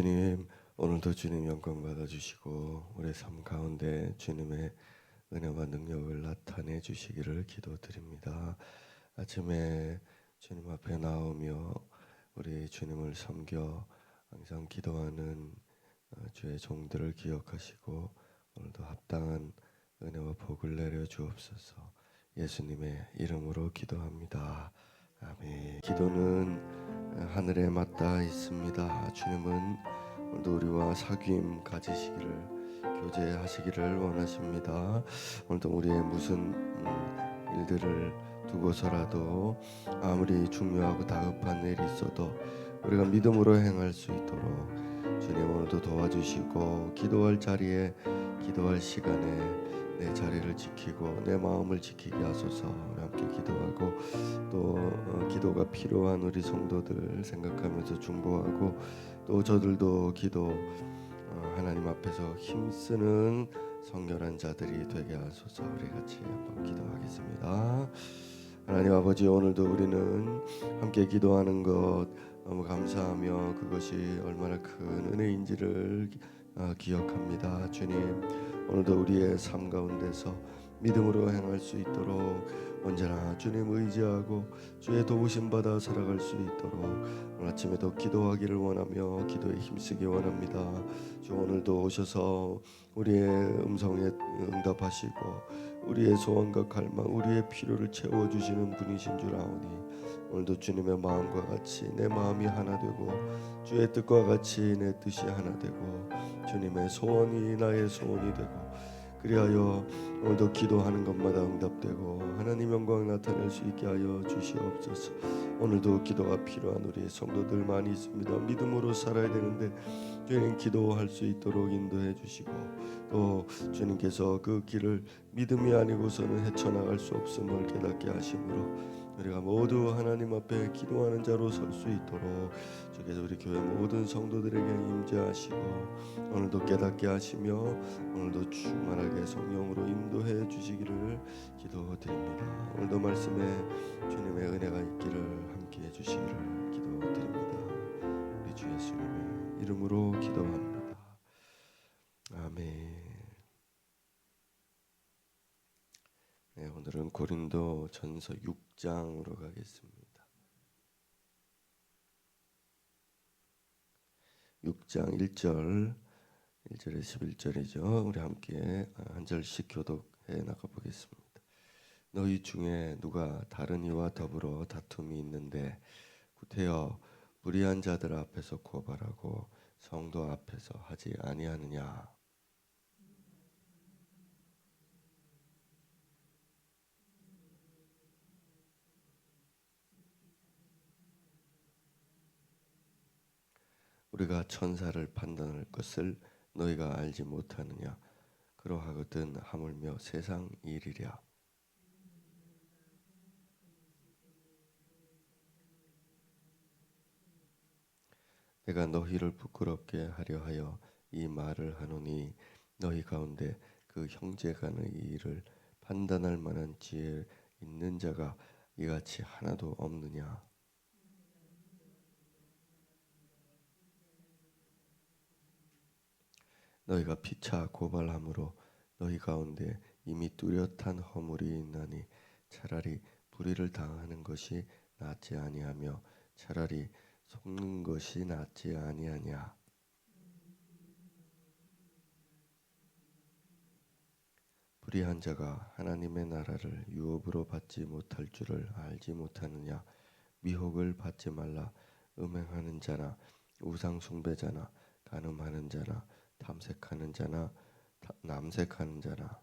주님, 오늘도 주님 영광 받아주시고 우리 삶 가운데 주님의 은혜와 능력을 나타내 주시기를 기도드립니다. 아침에 주님 앞에 나오며 우리 주님을 섬겨 항상 기도하는 주의 종들을 기억하시고 오늘도 합당한 은혜와 복을 내려 주옵소서. 예수님의 이름으로 기도합니다. 아멘. 기도는 하늘에 맞닿아 있습니다. 주님은 오늘도 우리와 사귐 가지시기를, 교제하시기를 원하십니다. 오늘도 우리의 무슨 일들을 두고서라도 아무리 중요하고 다급한 일이 있어도 우리가 믿음으로 행할 수 있도록 주님 오늘도 도와주시고, 기도할 자리에, 기도할 시간에 내 자리를 지키고 내 마음을 지키게 하소서. 우리 함께 기도하고 또 기도가 필요한 우리 성도들 생각하면서 중보하고, 또 저들도 기도 하나님 앞에서 힘쓰는 성결한 자들이 되게 하소서. 우리 같이 한번 기도하겠습니다. 하나님 아버지, 오늘도 우리는 함께 기도하는 것 너무 감사하며 그것이 얼마나 큰 은혜인지를 기억합니다. 주님, 오늘도 우리의 삶 가운데서 믿음으로 행할 수 있도록 언제나 주님 의지하고 주의 도우심 받아 살아갈 수 있도록 오늘 아침에도 기도하기를 원하며 기도에 힘쓰기 원합니다. 주 오늘도 오셔서 우리의 음성에 응답하시고 우리의 소원과 갈망, 우리의 필요를 채워주시는 분이신 줄 아오니 오늘도 주님의 마음과 같이 내 마음이 하나 되고 주의 뜻과 같이 내 뜻이 하나 되고 주님의 소원이 나의 소원이 되고, 그리하여 오늘도 기도하는 것마다 응답되고 하나님 영광 나타낼 수 있게 하여 주시옵소서. 오늘도 기도가 필요한 우리 성도들 많이 있습니다. 믿음으로 살아야 되는데 주님 기도할 수 있도록 인도해 주시고, 또 주님께서 그 길을 믿음이 아니고서는 헤쳐나갈 수 없음을 깨닫게 하심으로 우리가 모두 하나님 앞에 기도하는 자로 설 수 있도록 주께서 우리 교회 모든 성도들에게 임재하시고 오늘도 깨닫게 하시며 오늘도 충만하게 성령으로 인도해 주시기를 기도드립니다. 오늘도 말씀에 주님의 은혜가 있기를 함께해 주시기를 기도드립니다. 우리 주 예수님의 이름으로 기도합니다. 아멘. 네, 오늘은 고린도 전서 6장으로 가겠습니다. 6장 1절에 11절이죠. 우리 함께 한 절씩 교독해 나가 보겠습니다. 너희 중에 누가 다른 이와 더불어 다툼이 있는데 구태여 불의한 자들 앞에서 고발하고 성도 앞에서 하지 아니하느냐. 우리가 천사를 판단할 것을 너희가 알지 못하느냐. 그러하거든 하물며 세상 일이랴. 내가 너희를 부끄럽게 하려 하여 이 말을 하노니 너희 가운데 그 형제간의 일을 판단할 만한 지혜 있는 자가 이같이 하나도 없느냐. 너희가 피차 고발함으로 너희 가운데 이미 뚜렷한 허물이 있나니 차라리 불의를 당하는 것이 낫지 아니하며 차라리 속는 것이 낫지 아니하냐. 불의한 자가 하나님의 나라를 유업으로 받지 못할 줄을 알지 못하느냐. 미혹을 받지 말라. 음행하는 자나 우상 숭배자나 간음하는 자나 탐색하는 자나 남색하는 자나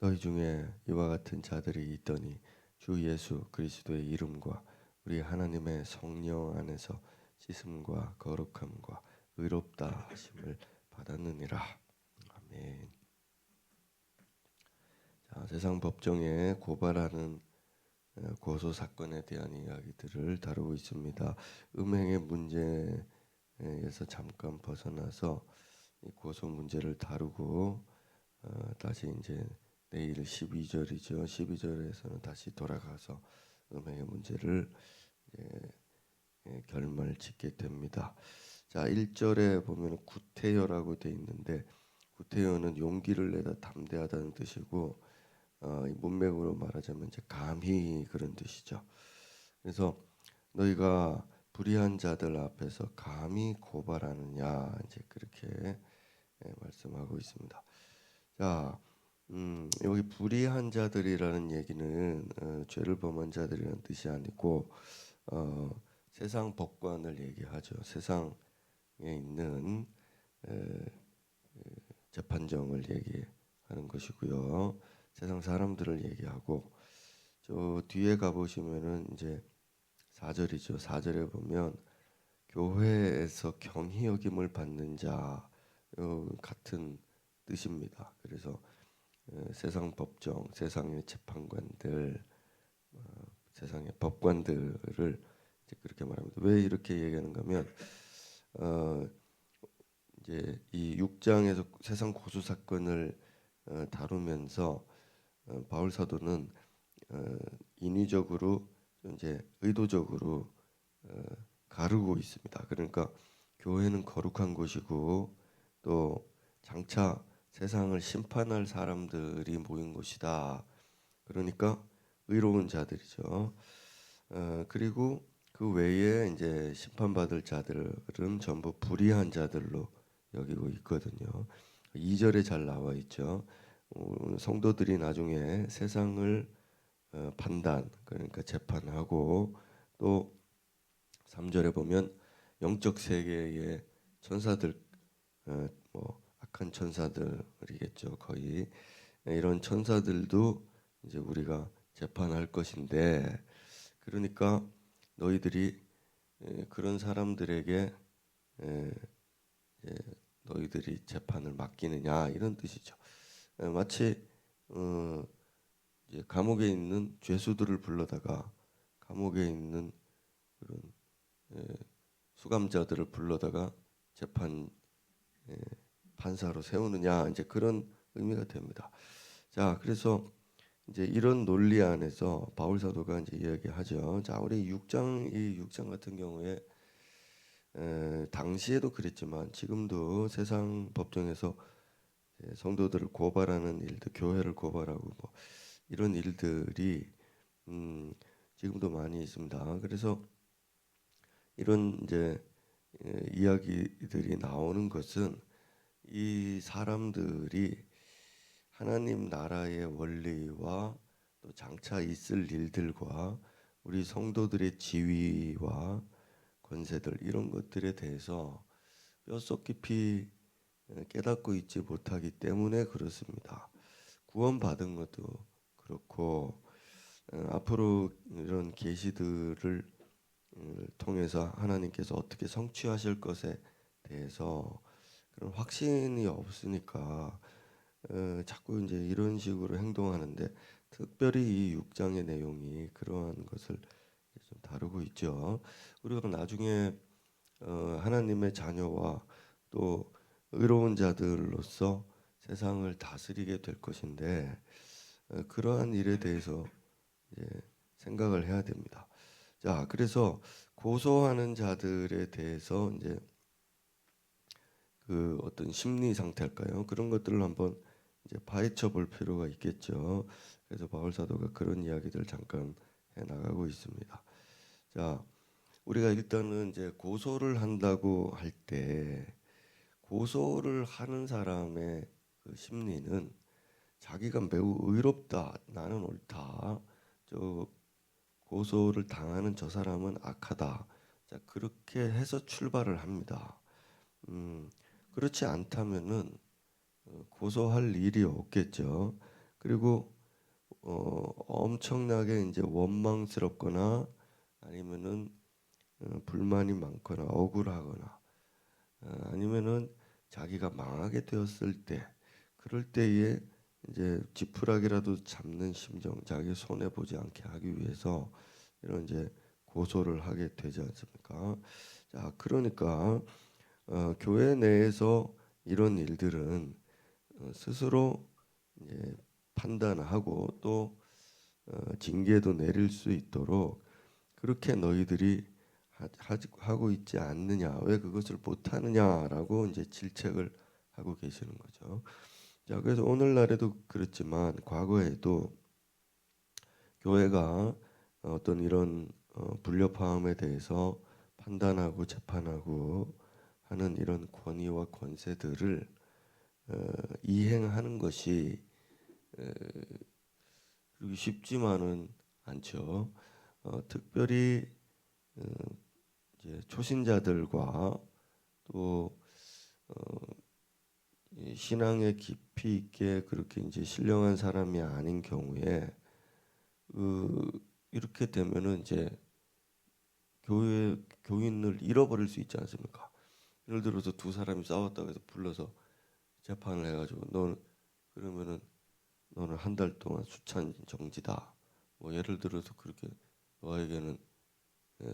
너희 중에 이와 같은 자들이 있더니 주 예수 그리스도의 이름과 우리 하나님의 성령 안에서 씻음과 거룩함과 의롭다 하심을 받았느니라. 아멘. 자, 세상 법정에 고발하는 고소 사건에 대한 이야기들을 다루고 있습니다. 음행의 문제에서 잠깐 벗어나서 이 고소 문제를 다루고 다시 이제 내일 12절이죠. 12절에서는 다시 돌아가서 음행의 문제를 결말 짓게 됩니다. 자, 1절에 보면 구태여라고 돼 있는데 구태여는 용기를 내다 담대하다는 뜻이고 이 문맥으로 말하자면 이제 감히 그런 뜻이죠. 그래서 너희가 불의한 자들 앞에서 감히 고발하느냐 이제 그렇게 말씀하고 있습니다. 자, 여기 불의한 자들이라는 얘기는 죄를 범한 자들이라는 뜻이 아니고 세상 법관을 얘기하죠. 세상에 있는 재판정을 얘기하는 것이고요. 세상 사람들을 얘기하고 저 뒤에 가 보시면은 이제 4절이죠. 4절에 보면 교회에서 경히 여김을 받는 자 같은 뜻입니다. 그래서 세상 법정, 세상의 재판관들, 세상의 법관들을 이제 그렇게 말합니다. 왜 이렇게 얘기하는가 하면 이제 이 6장에서 세상 고소 사건을 다루면서 바울 사도는 인위적으로 이제 의도적으로 가르고 있습니다. 그러니까 교회는 거룩한 곳이고 또 장차 세상을 심판할 사람들이 모인 곳이다. 그러니까 의로운 자들이죠. 그리고 그 외에 이제 심판받을 자들은 전부 불의한 자들로 여기고 있거든요. 2절에 잘 나와 있죠. 성도들이 나중에 세상을 판단, 그러니까 재판하고 또 3절에 보면 영적 세계의 천사들, 뭐 악한 천사들이겠죠. 거의 이런 천사들도 이제 우리가 재판할 것인데, 그러니까 너희들이 그런 사람들에게 너희들이 재판을 맡기느냐 이런 뜻이죠. 마치 이제 감옥에 있는 죄수들을 불러다가 감옥에 있는 그런 수감자들을 불러다가 재판 판사로 세우느냐 이제 그런 의미가 됩니다. 자, 그래서 이제 이런 논리 안에서 바울 사도가 이제 이야기하죠. 자, 우리 6장 같은 경우에 당시에도 그랬지만 지금도 세상 법정에서 성도들을 고발하는 일들, 교회를 고발하고 뭐 이런 일들이 지금도 많이 있습니다. 그래서 이런 이제 이야기들이 나오는 것은 이 사람들이 하나님 나라의 원리와 또 장차 있을 일들과 우리 성도들의 지위와 권세들 이런 것들에 대해서 뼛속 깊이 깨닫고 있지 못하기 때문에 그렇습니다. 구원받은 것도 그렇고 앞으로 이런 계시들을 통해서 하나님께서 어떻게 성취하실 것에 대해서 그런 확신이 없으니까 자꾸 이제 이런 식으로 행동하는데 특별히 이 6장의 내용이 그러한 것을 좀 다루고 있죠. 우리가 나중에 하나님의 자녀와 또 의로운 자들로서 세상을 다스리게 될 것인데 그러한 일에 대해서 이제 생각을 해야 됩니다. 자, 그래서 고소하는 자들에 대해서 이제 그 어떤 심리 상태일까요? 그런 것들을 한번 이제 파헤쳐 볼 필요가 있겠죠. 그래서 바울 사도가 그런 이야기들 잠깐 해 나가고 있습니다. 자, 우리가 일단은 이제 고소를 한다고 할 때 고소를 하는 사람의 그 심리는 자기가 매우 의롭다, 나는 옳다, 저 고소를 당하는 저 사람은 악하다. 자, 그렇게 해서 출발을 합니다. 그렇지 않다면은 고소할 일이 없겠죠. 그리고 엄청나게 이제 원망스럽거나 아니면은 불만이 많거나 억울하거나 아니면은 자기가 망하게 되었을 때 그럴 때에 이제 지푸라기라도 잡는 심정, 자기 손해 보지 않게 하기 위해서 이런 이제 고소를 하게 되지 않습니까? 자, 그러니까 교회 내에서 이런 일들은 스스로 이제 판단하고 또 징계도 내릴 수 있도록 그렇게 너희들이 하고 있지 않느냐, 왜 그것을 못하느냐라고 이제 질책을 하고 계시는 거죠. 자, 그래서 오늘날에도 그렇지만 과거에도 교회가 어떤 이런 불협화음에 대해서 판단하고 재판하고 하는 이런 권위와 권세들을 이행하는 것이 그렇게 쉽지만은 않죠. 특별히 이제 초신자들과 또 이 신앙에 깊이 있게 그렇게 이제 신령한 사람이 아닌 경우에 이렇게 되면은 이제 교인을 잃어버릴 수 있지 않습니까? 예를 들어서 두 사람이 싸웠다고 해서 불러서 재판을 해가지고 그러면은 너는 한 달 동안 수찬 정지다. 뭐 예를 들어서 그렇게 너에게는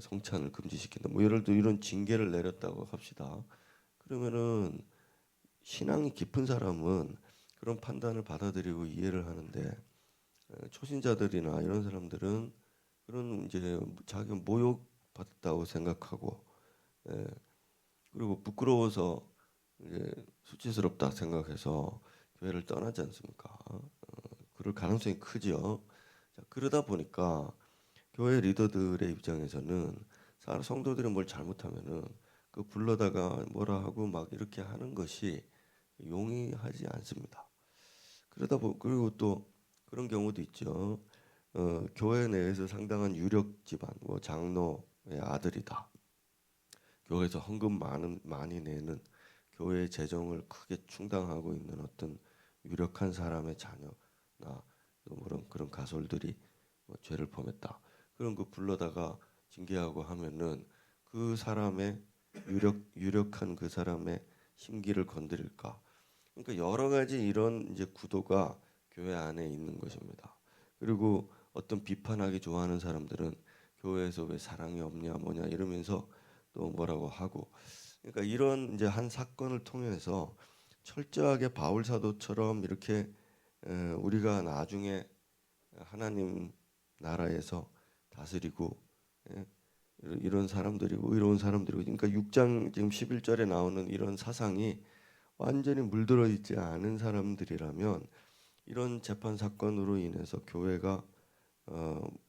성찬을 금지시킨다. 뭐 예를 들어 이런 징계를 내렸다고 합시다. 그러면은 신앙이 깊은 사람은 그런 판단을 받아들이고 이해를 하는데 초신자들이나 이런 사람들은 그런 이제 자기가 모욕받았다고 생각하고 그리고 부끄러워서 이제 수치스럽다 생각해서 교회를 떠나지 않습니까? 그럴 가능성이 크죠. 자, 그러다 보니까 교회 리더들의 입장에서는 성도들이 뭘 잘못하면은 그 불러다가 뭐라 하고 막 이렇게 하는 것이 용이하지 않습니다. 그리고 또 그런 경우도 있죠. 교회 내에서 상당한 유력 집안, 뭐 장로의 아들이다. 교회에서 헌금 많이 내는 교회의 재정을 크게 충당하고 있는 어떤 유력한 사람의 자녀나 그런 가솔들이 뭐 죄를 범했다. 그런 거 불러다가 징계하고 하면은 그 사람의 유력한 그 사람의 심기를 건드릴까? 그러니까 여러 가지 이런 이제 구도가 교회 안에 있는 것입니다. 그리고 어떤 비판하기 좋아하는 사람들은 교회에서 왜 사랑이 없냐 뭐냐 이러면서 또 뭐라고 하고, 그러니까 이런 이제 한 사건을 통해서 철저하게 바울 사도처럼 이렇게 우리가 나중에 하나님 나라에서 다스리고 이런 사람들이고 의로운 사람들이고, 그러니까 6장 지금 11절에 나오는 이런 사상이 완전히 물들어 있지 않은 사람들이라면 이런 재판 사건으로 인해서 교회가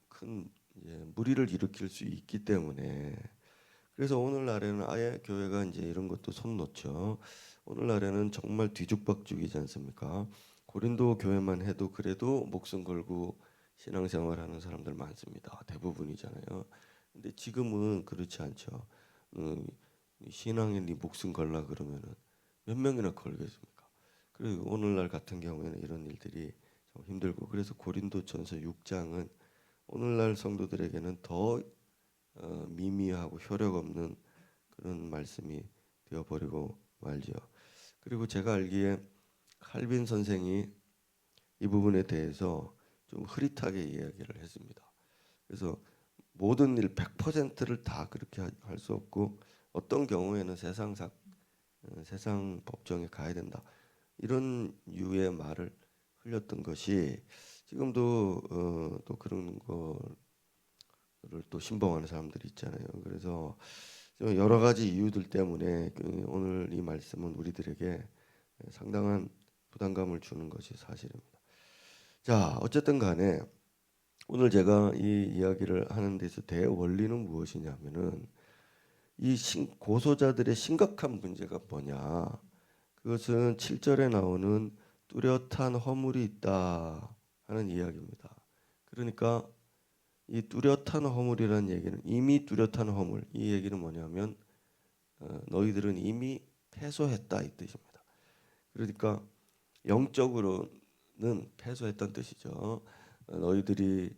큰 이제 무리를 일으킬 수 있기 때문에, 그래서 오늘날에는 아예 교회가 이제 이런 것도 손 놓죠. 오늘날에는 정말 뒤죽박죽이지 않습니까? 고린도 교회만 해도 그래도 목숨 걸고 신앙생활하는 사람들 많습니다. 대부분이잖아요. 근데 지금은 그렇지 않죠. 신앙에 네 목숨 걸라 그러면은 몇 명이나 걸겠습니까? 그리고 오늘날 같은 경우에는 이런 일들이 좀 힘들고, 그래서 고린도전서 6장은 오늘날 성도들에게는 더 미미하고 효력 없는 그런 말씀이 되어버리고 말지요. 그리고 제가 알기에 칼빈 선생이 이 부분에 대해서 좀 흐릿하게 이야기를 했습니다. 그래서 모든 일 100%를 다 그렇게 할 수 없고 어떤 경우에는 세상 법정에 가야 된다, 이런 유의 말을 흘렸던 것이 지금도 또 그런 거를 또 신봉하는 사람들이 있잖아요. 그래서 여러 가지 이유들 때문에 오늘 이 말씀은 우리들에게 상당한 부담감을 주는 것이 사실입니다. 자, 어쨌든 간에 오늘 제가 이 이야기를 하는 데서 대원리는 무엇이냐면은 이 고소자들의 심각한 문제가 뭐냐? 그것은 7절에 나오는 뚜렷한 허물이 있다 하는 이야기입니다. 그러니까 이 뚜렷한 허물이라는 얘기는, 이미 뚜렷한 허물, 이 얘기는 뭐냐면 너희들은 이미 패소했다 이 뜻입니다. 그러니까 영적으로는 패소했다는 뜻이죠. 너희들이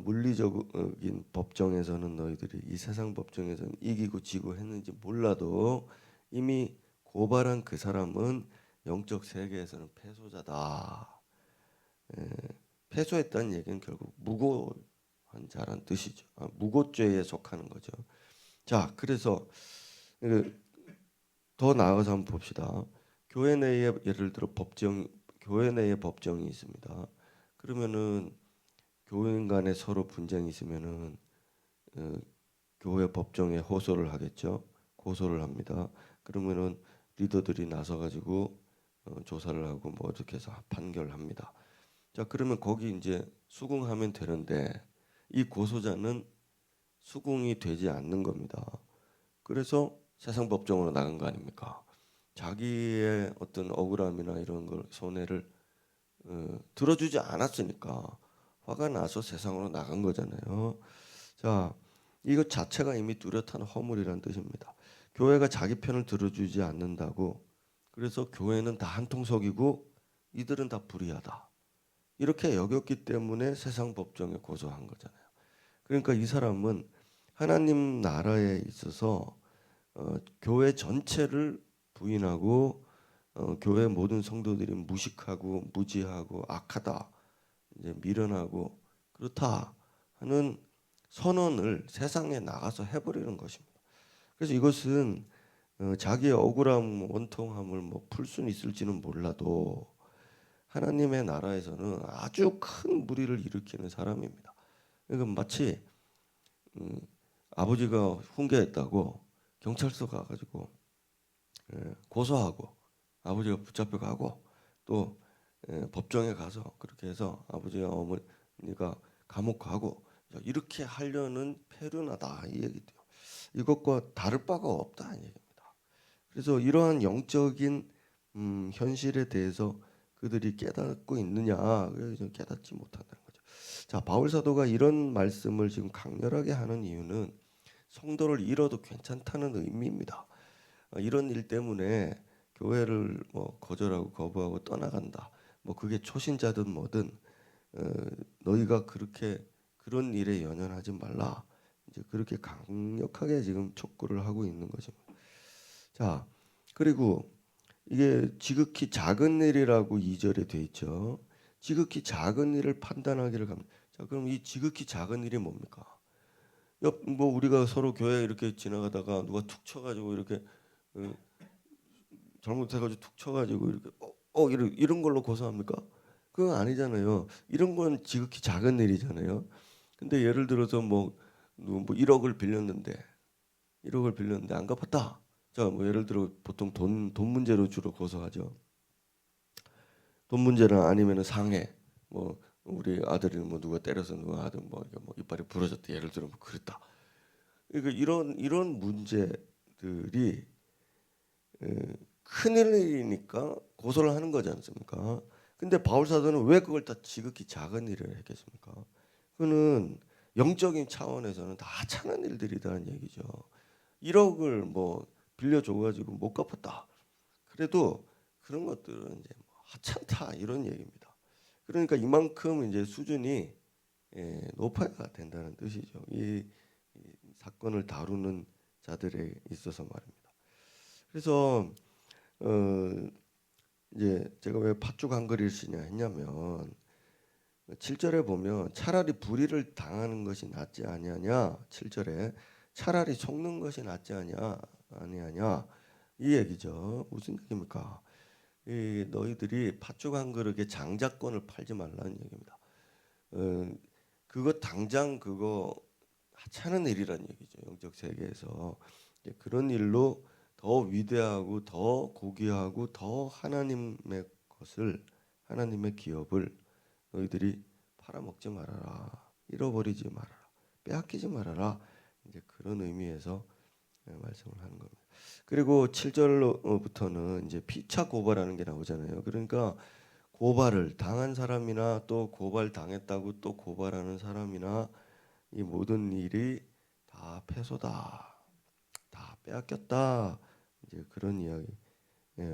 물리적인 법정에서는 너희들이 이 세상 법정에서는 이기고 지고 했는지 몰라도 이미 고발한 그 사람은 영적 세계에서는 패소자다. 패소했다는 얘기는 결국 무고한 자란 뜻이죠. 무고죄에 속하는 거죠. 자, 그래서 더 나아가서 한번 봅시다. 교회 내에 예를 들어 교회 내에 법정이 있습니다. 그러면은 교인 간에 서로 분쟁이 있으면은 어, 교회 법정에 호소를 하겠죠. 고소를 합니다. 그러면은 리더들이 나서 가지고 조사를 하고 뭐 어떻게 해서 판결합니다. 자, 그러면 거기 이제 수긍하면 되는데 이 고소자는 수긍이 되지 않는 겁니다. 그래서 세상 법정으로 나간 거 아닙니까? 자기의 어떤 억울함이나 이런 걸 손해를 들어주지 않았으니까 화가 나서 세상으로 나간 거잖아요. 자, 이것 자체가 이미 뚜렷한 허물이라는 뜻입니다. 교회가 자기 편을 들어주지 않는다고 그래서 교회는 다 한통속이고 이들은 다 불의하다. 이렇게 여겼기 때문에 세상 법정에 고소한 거잖아요. 그러니까 이 사람은 하나님 나라에 있어서 교회 전체를 부인하고 교회 모든 성도들이 무식하고 무지하고 악하다, 이제 미련하고 그렇다 하는 선언을 세상에 나가서 해버리는 것입니다. 그래서 이것은 자기의 억울함, 원통함을 뭐 풀 수는 있을지는 몰라도 하나님의 나라에서는 아주 큰 무리를 일으키는 사람입니다. 그러니까 마치 아버지가 훈계했다고 경찰서 가가지고 고소하고 아버지가 붙잡혀 가고 또 법정에 가서 그렇게 해서 아버지와 어머니가 감옥 가고 이렇게 하려는 페르나다 이 얘기죠. 이것과 다를 바가 없다 이 얘기입니다. 그래서 이러한 영적인 현실에 대해서 그들이 깨닫고 있느냐? 그래서 깨닫지 못한다는 거죠. 자, 바울 사도가 이런 말씀을 지금 강렬하게 하는 이유는 성도를 잃어도 괜찮다는 의미입니다. 이런 일 때문에 교회를 뭐 거절하고 거부하고 떠나간다. 뭐 그게 초신자든 뭐든 너희가 그렇게 그런 일에 연연하지 말라. 이제 그렇게 강력하게 지금 촉구를 하고 있는 것입니다. 자, 그리고 이게 지극히 작은 일이라고 2절에 돼 있죠. 지극히 작은 일을 판단하기를 갑니다. 자, 그럼 이 지극히 작은 일이 뭡니까? 뭐 우리가 서로 교회 이렇게 지나가다가 누가 툭 쳐가지고 이렇게 어, 잘못해가지고 툭 쳐가지고 이렇게 이런 걸로 고소합니까? 그건 아니잖아요. 이런 건 지극히 작은 일이잖아요. 근데 예를 들어서 뭐 1억을 빌렸는데 1억을 빌렸는데 안 갚았다. 자, 뭐 예를 들어 보통 돈 문제로 주로 고소하죠. 돈 문제나 아니면은 상해. 뭐 우리 아들이 뭐 누가 때려서 누가 아들 뭐 이빨이 부러졌다. 예를 들어 뭐 그랬다. 그러니까 이런 문제들이 큰일이니까 고소를 하는 거지 않습니까? 근데 바울 사도는 왜 그걸 다 지극히 작은 일을 했겠습니까? 그는 영적인 차원에서는 다 하찮은 일들이라는 얘기죠. 1억을 뭐 빌려줘가지고 못 갚았다. 그래도 그런 것들은 이제 뭐 하찮다 이런 얘기입니다. 그러니까 이만큼 이제 수준이 높아야 된다는 뜻이죠. 이 사건을 다루는 자들에 있어서 말입니다. 그래서 이제 제가 왜 팥죽 한 그릇 쓰냐 했냐면 7절에 보면 차라리 불의를 당하는 것이 낫지 아니하냐 7절에 차라리 속는 것이 낫지 아니하냐 이 얘기죠. 무슨 얘기입니까? 이 너희들이 팥죽 한 그릇에 장자권을 팔지 말라는 얘기입니다. 그거 당장 그거 하찮은 일이라는 얘기죠. 영적 세계에서 그런 일로 더 위대하고 더 고귀하고 더 하나님의 것을 하나님의 기업을 너희들이 팔아먹지 말아라. 잃어버리지 말아라. 빼앗기지 말아라. 이제 그런 의미에서 말씀을 하는 겁니다. 그리고 7절부터는 이제 피차 고발하는 게 나오잖아요. 그러니까 고발을 당한 사람이나 또 고발 당했다고 또 고발하는 사람이나 이 모든 일이 다 패소다. 다 빼앗겼다. 이제 그런 이야기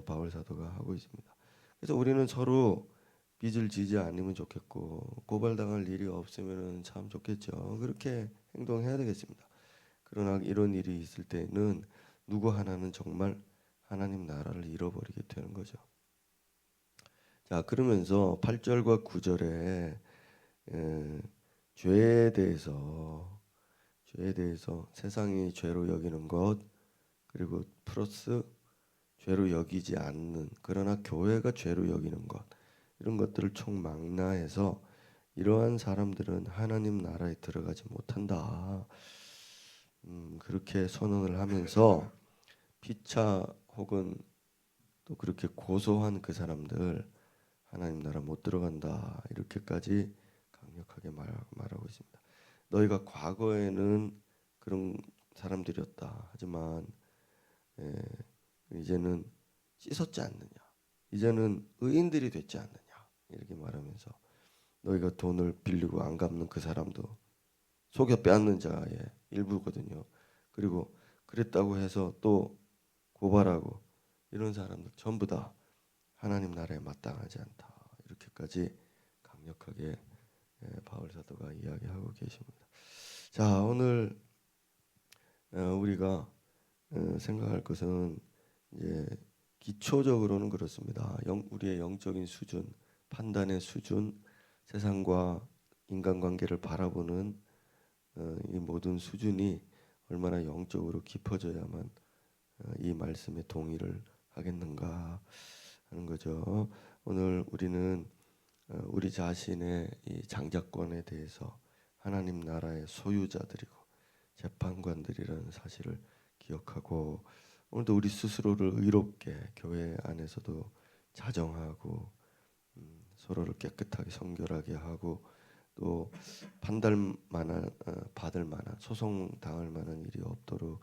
바울 사도가 하고 있습니다. 그래서 우리는 서로 빚을 지지 않으면 좋겠고 고발당할 일이 없으면 참 좋겠죠. 그렇게 행동해야 되겠습니다. 그러나 이런 일이 있을 때는 누구 하나는 정말 하나님 나라를 잃어버리게 되는 거죠. 자, 그러면서 8절과 9절에 죄에 대해서 세상이 죄로 여기는 것 그리고 플러스 죄로 여기지 않는 그러나 교회가 죄로 여기는 것 이런 것들을 총망라해서 이러한 사람들은 하나님 나라에 들어가지 못한다. 그렇게 선언을 하면서 피차 혹은 또 그렇게 고소한 그 사람들 하나님 나라 못 들어간다 이렇게까지 강력하게 말하고 있습니다. 너희가 과거에는 그런 사람들이었다. 하지만 이제는 씻었지 않느냐. 이제는 의인들이 됐지 않느냐. 이렇게 말하면서 너희가 돈을 빌리고 안 갚는 그 사람도 속여 빼앗는 자의 일부거든요. 그리고 그랬다고 해서 또 고발하고 이런 사람들 전부 다 하나님 나라에 마땅하지 않다. 이렇게까지 강력하게 바울 사도가 이야기하고 계십니다. 자, 오늘 우리가 생각할 것은 이제 기초적으로는 그렇습니다. 우리의 영적인 수준, 판단의 수준, 세상과 인간관계를 바라보는 이 모든 수준이 얼마나 영적으로 깊어져야만 이 말씀에 동의를 하겠는가 하는 거죠. 오늘 우리는 우리 자신의 이 장자권에 대해서 하나님 나라의 소유자들이고 재판관들이라는 사실을 기억하고 오늘도 우리 스스로를 의롭게 교회 안에서도 자정하고 서로를 깨끗하게 성결하게 하고 또 받을 만한 소송 당할 만한 일이 없도록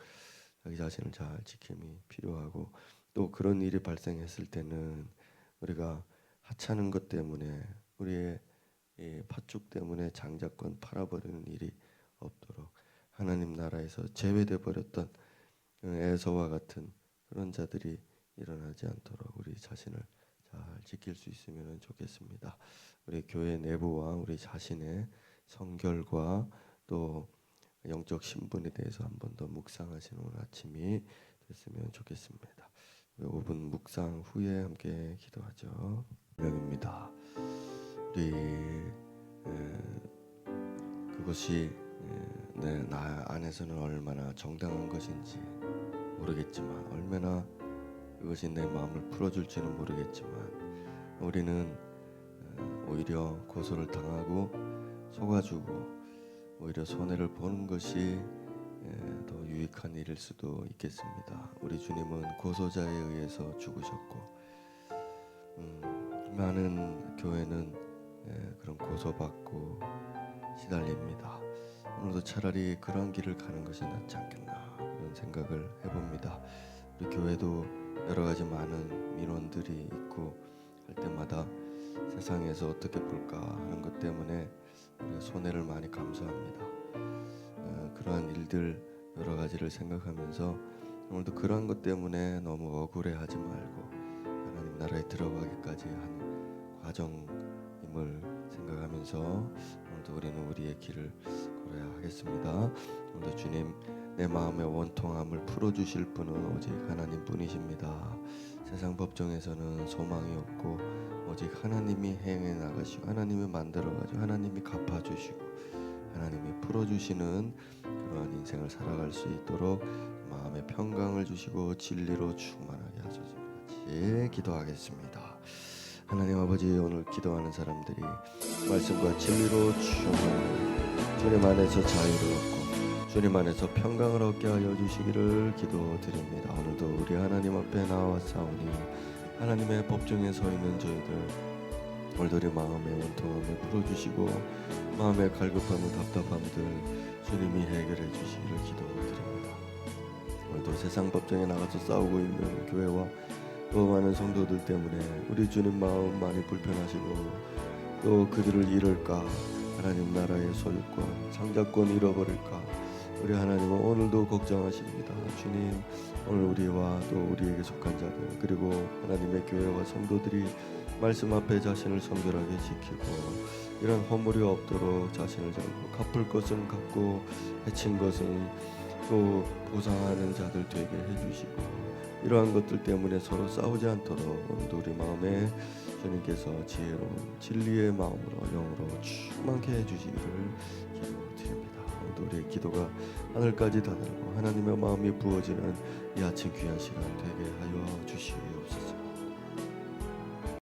자기 자신을 잘 지킴이 필요하고 또 그런 일이 발생했을 때는 우리가 하찮은 것 때문에 우리의 팥죽 때문에 장자권 팔아버리는 일이 없도록 하나님 나라에서 제외돼 버렸던 에서와 같은 그런 자들이 일어나지 않도록 우리 자신을 잘 지킬 수 있으면 좋겠습니다. 우리 교회 내부와 우리 자신의 성결과 또 영적 신분에 대해서 한 번 더 묵상하시는 오늘 아침이 됐으면 좋겠습니다. 5분 묵상 후에 함께 기도하죠. 명입니다. 우리 그것이 나 안에서는 얼마나 정당한 것인지 모르겠지만 얼마나 그것이 내 마음을 풀어줄지는 모르겠지만 우리는 오히려 고소를 당하고 속아주고 오히려 손해를 보는 것이 더 유익한 일일 수도 있겠습니다. 우리 주님은 고소자에 의해서 죽으셨고 많은 교회는 그런 고소받고 시달립니다. 오늘도 차라리 그런 길을 가는 것이 낫지 않겠나 그런 생각을 해봅니다. 우리 교회도 여러 가지 많은 민원들이 있고 할 때마다 세상에서 어떻게 볼까 하는 것 때문에 우리가 손해를 많이 감수합니다. 그러한 일들 여러 가지를 생각하면서 오늘도 그러한 것 때문에 너무 억울해하지 말고 하나님 나라에 들어가기까지 한 과정임을 생각하면서 오늘도 우리는 우리의 길을 걸어야 하겠습니다. 오늘도 주님 내 마음의 원통함을 풀어주실 분은 오직 하나님뿐이십니다. 세상 법정에서는 소망이 없고 오직 하나님이 행해 나가시고 하나님이 만들어가지고 하나님이 갚아주시고 하나님이 풀어주시는 그러한 인생을 살아갈 수 있도록 마음의 평강을 주시고 진리로 충만하게 하소서. 같이 기도하겠습니다. 하나님 아버지 오늘 기도하는 사람들이 말씀과 진리로 충만하게 주님 안에서 자유를 얻고 주님 안에서 평강을 얻게 하여 주시기를 기도드립니다. 오늘도 우리 하나님 앞에 나와사오니 하나님의 법정에 서 있는 저희들 오늘도 우리 마음의 원통함을 풀어주시고 마음의 갈급함과 답답함들 주님이 해결해 주시기를 기도드립니다. 오늘도 세상 법정에 나가서 싸우고 있는 교회와 또 많은 성도들 때문에 우리 주님 마음 많이 불편하시고 또 그들을 잃을까 하나님 나라의 소유권 장자권 잃어버릴까 우리 하나님은 오늘도 걱정하십니다. 주님 오늘 우리와 또 우리에게 속한 자들 그리고 하나님의 교회와 성도들이 말씀 앞에 자신을 성결하게 지키고 이런 허물이 없도록 자신을 잡고 갚을 것은 갚고 해친 것은 또 보상하는 자들 되게 해주시고 이러한 것들 때문에 서로 싸우지 않도록 오늘도 우리 마음에 주님께서 지혜로운 진리의 마음으로 영으로 충만케 해주시기를 기도드립니다. 오늘도 우리의 기도가 하늘까지 다다르고 하나님의 마음이 부어지는 이 아침 귀한 시간 되게 하여 주시옵소서.